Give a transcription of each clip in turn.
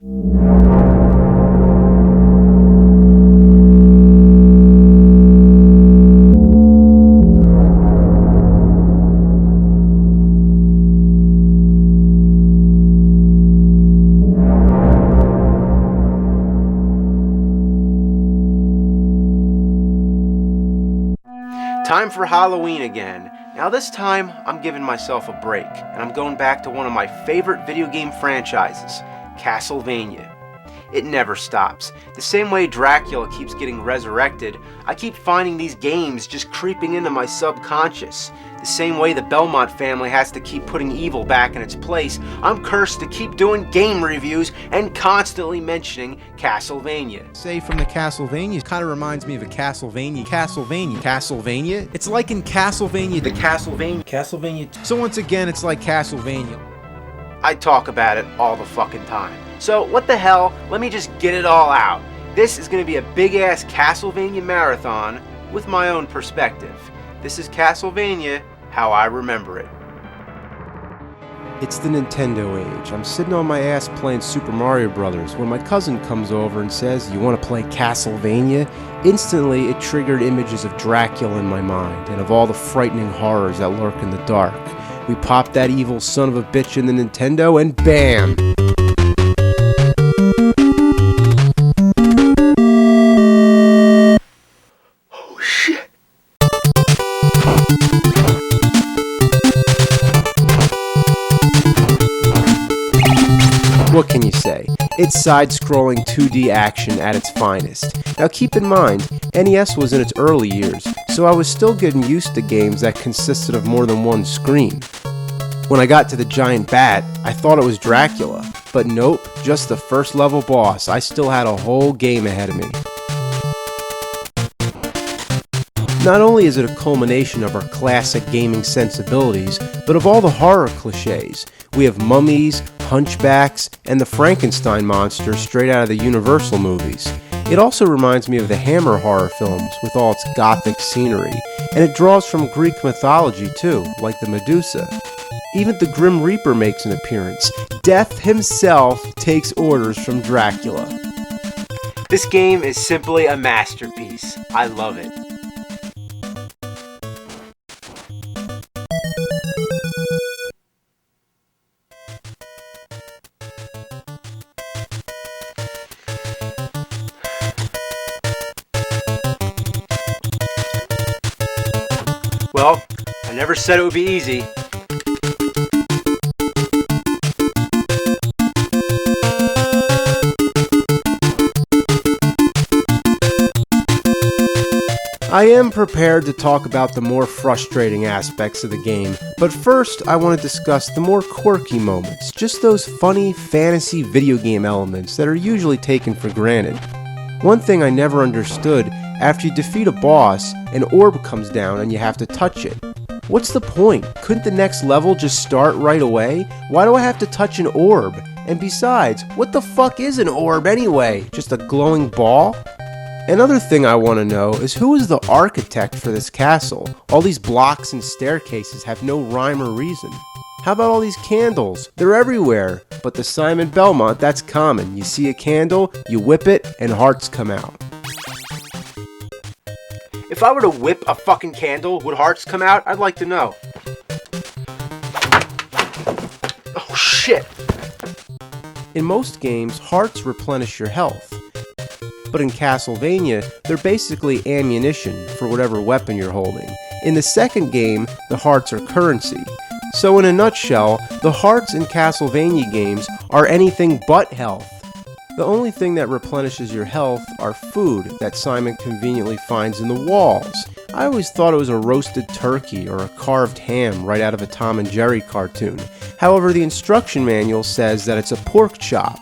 Time for Halloween again. Now this time, I'm giving myself a break, and I'm going back to one of my favorite video game franchises, Castlevania. It never stops. The same way Dracula keeps getting resurrected, I keep finding these games just creeping into my subconscious. The same way the Belmont family has to keep putting evil back in its place, I'm cursed to keep doing game reviews and constantly mentioning Castlevania. Say from the Castlevania, kind of reminds me of a Castlevania. Castlevania? It's like in Castlevania, the Castlevania. So once again, it's like Castlevania. I talk about it all the fucking time. So what the hell, let me just get it all out. This is going to be a big-ass Castlevania marathon with my own perspective. This is Castlevania, how I remember it. It's the Nintendo age. I'm sitting on my ass playing Super Mario Brothers when my cousin comes over and says, "You want to play Castlevania?" Instantly, it triggered images of Dracula in my mind and of all the frightening horrors that lurk in the dark. We popped that evil son of a bitch in the Nintendo and bam! Oh shit! What can you say? It's side-scrolling 2D action at its finest. Now keep in mind, NES was in its early years, so I was still getting used to games that consisted of more than one screen. When I got to the giant bat, I thought it was Dracula, but nope, just the first level boss. I still had a whole game ahead of me. Not only is it a culmination of our classic gaming sensibilities, but of all the horror cliches. We have mummies, hunchbacks, and the Frankenstein monster straight out of the Universal movies. It also reminds me of the Hammer horror films with all its gothic scenery, and it draws from Greek mythology too, like the Medusa. Even the Grim Reaper makes an appearance. Death himself takes orders from Dracula. This game is simply a masterpiece. I love it. Well, I never said it would be easy. I am prepared to talk about the more frustrating aspects of the game, but first I want to discuss the more quirky moments, just those funny fantasy video game elements that are usually taken for granted. One thing I never understood, after you defeat a boss, an orb comes down and you have to touch it. What's the point? Couldn't the next level just start right away? Why do I have to touch an orb? And besides, what the fuck is an orb anyway? Just a glowing ball? Another thing I want to know is who is the architect for this castle? All these blocks and staircases have no rhyme or reason. How about all these candles? They're everywhere. But the Simon Belmont, that's common. You see a candle, you whip it, and hearts come out. If I were to whip a fucking candle, would hearts come out? I'd like to know. Oh shit! In most games, hearts replenish your health. But in Castlevania, they're basically ammunition for whatever weapon you're holding. In the second game, the hearts are currency. So in a nutshell, the hearts in Castlevania games are anything but health. The only thing that replenishes your health are food that Simon conveniently finds in the walls. I always thought it was a roasted turkey or a carved ham right out of a Tom and Jerry cartoon. However, the instruction manual says that it's a pork chop.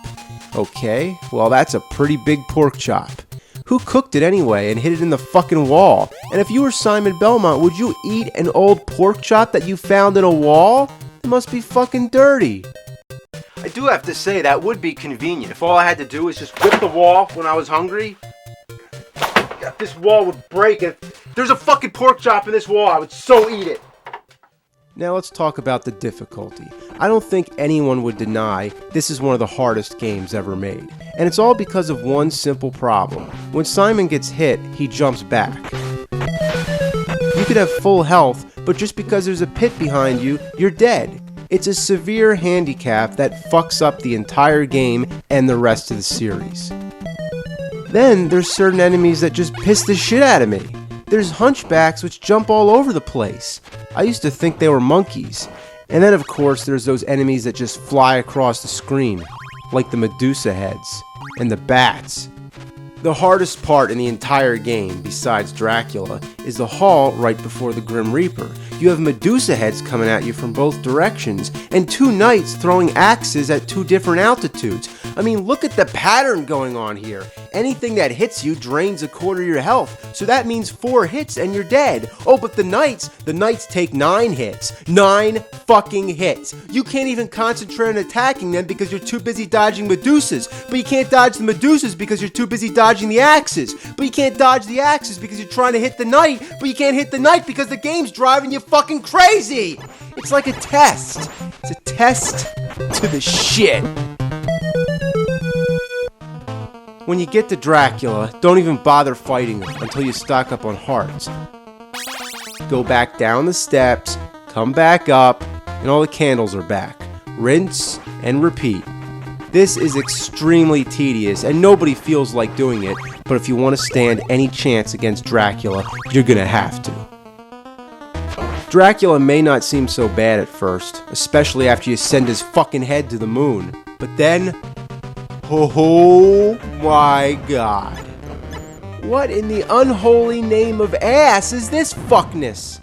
Okay, well that's a pretty big pork chop. Who cooked it anyway and hid it in the fucking wall? And if you were Simon Belmont, would you eat an old pork chop that you found in a wall? It must be fucking dirty. I do have to say that would be convenient. If all I had to do was just whip the wall when I was hungry, this wall would break. If there's a fucking pork chop in this wall, I would so eat it. Now let's talk about the difficulty. I don't think anyone would deny this is one of the hardest games ever made. And it's all because of one simple problem. When Simon gets hit, he jumps back. You could have full health, but just because there's a pit behind you, you're dead. It's a severe handicap that fucks up the entire game and the rest of the series. Then there's certain enemies that just piss the shit out of me. There's hunchbacks which jump all over the place. I used to think they were monkeys. And then of course there's those enemies that just fly across the screen, like the Medusa heads and the bats. The hardest part in the entire game, besides Dracula, is the hall right before the Grim Reaper. You have Medusa heads coming at you from both directions, and two knights throwing axes at two different altitudes. I mean, look at the pattern going on here. Anything that hits you drains a quarter of your health, so that means 4 hits and you're dead. Oh, but the knights take 9 hits. 9 fucking hits. You can't even concentrate on attacking them because you're too busy dodging Medusas. But you can't dodge the Medusas because you're too busy dodging the axes. But you can't dodge the axes because you're trying to hit the knight. But you can't hit the knight because the game's driving you fucking crazy. It's like a test. It's a test to the shit. When you get to Dracula, don't even bother fighting him until you stock up on hearts. Go back down the steps, come back up, and all the candles are back. Rinse and repeat. This is extremely tedious, and nobody feels like doing it, but if you want to stand any chance against Dracula, you're gonna have to. Dracula may not seem so bad at first, especially after you send his fucking head to the moon, but then... oh my god. What in the unholy name of ass is this fuckness?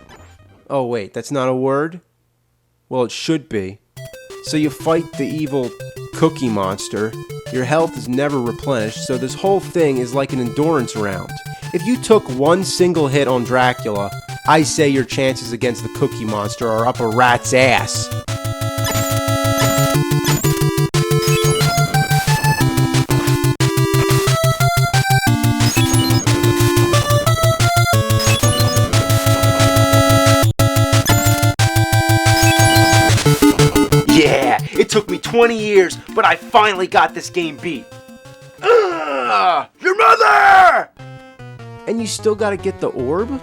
Oh wait, that's not a word? Well, it should be. So you fight the evil cookie monster, your health is never replenished, so this whole thing is like an endurance round. If you took one single hit on Dracula, I say your chances against the cookie monster are up a rat's ass. It took me 20 years, but I finally got this game beat. Your mother! And you still gotta get the orb?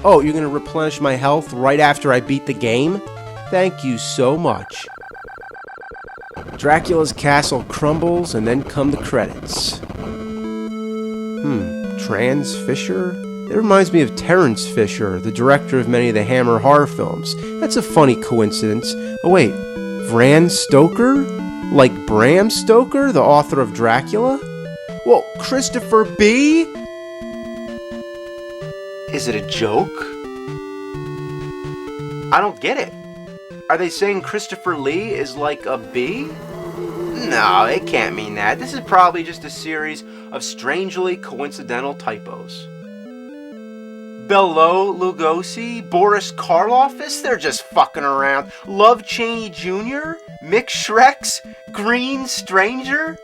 Oh, you're gonna replenish my health right after I beat the game? Thank you so much. Dracula's castle crumbles, and then come the credits. Trans Fisher? It reminds me of Terrence Fisher, the director of many of the Hammer horror films. That's a funny coincidence. Oh wait, Bram Stoker? Like Bram Stoker, the author of Dracula? Well, Christopher B? Is it a joke? I don't get it. Are they saying Christopher Lee is like a bee? No, it can't mean that. This is probably just a series of strangely coincidental typos. Belo Lugosi, Boris Karloff's, they're just fucking around. Love Cheney Jr., Mick Shreks, Green Stranger?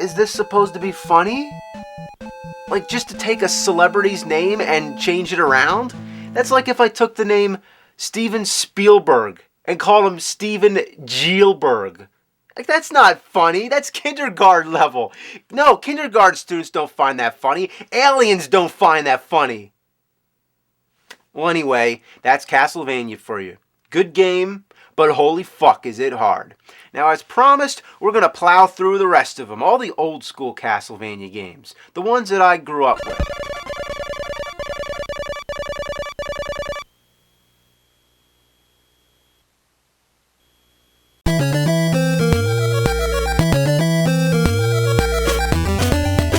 Is this supposed to be funny? Like, just to take a celebrity's name and change it around? That's like if I took the name Steven Spielberg and called him Steven Gielberg. Like, that's not funny. That's kindergarten level. No, kindergarten students don't find that funny. Aliens don't find that funny. Well, anyway, that's Castlevania for you. Good game, but holy fuck is it hard. Now, as promised, we're going to plow through the rest of them. All the old school Castlevania games. The ones that I grew up with.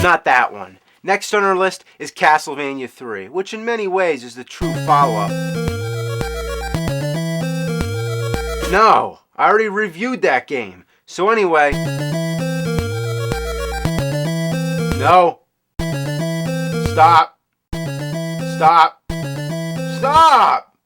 Not that one. Next on our list is Castlevania 3, which in many ways is the true follow-up. No, I already reviewed that game. So anyway... No. Stop. Stop. Stop!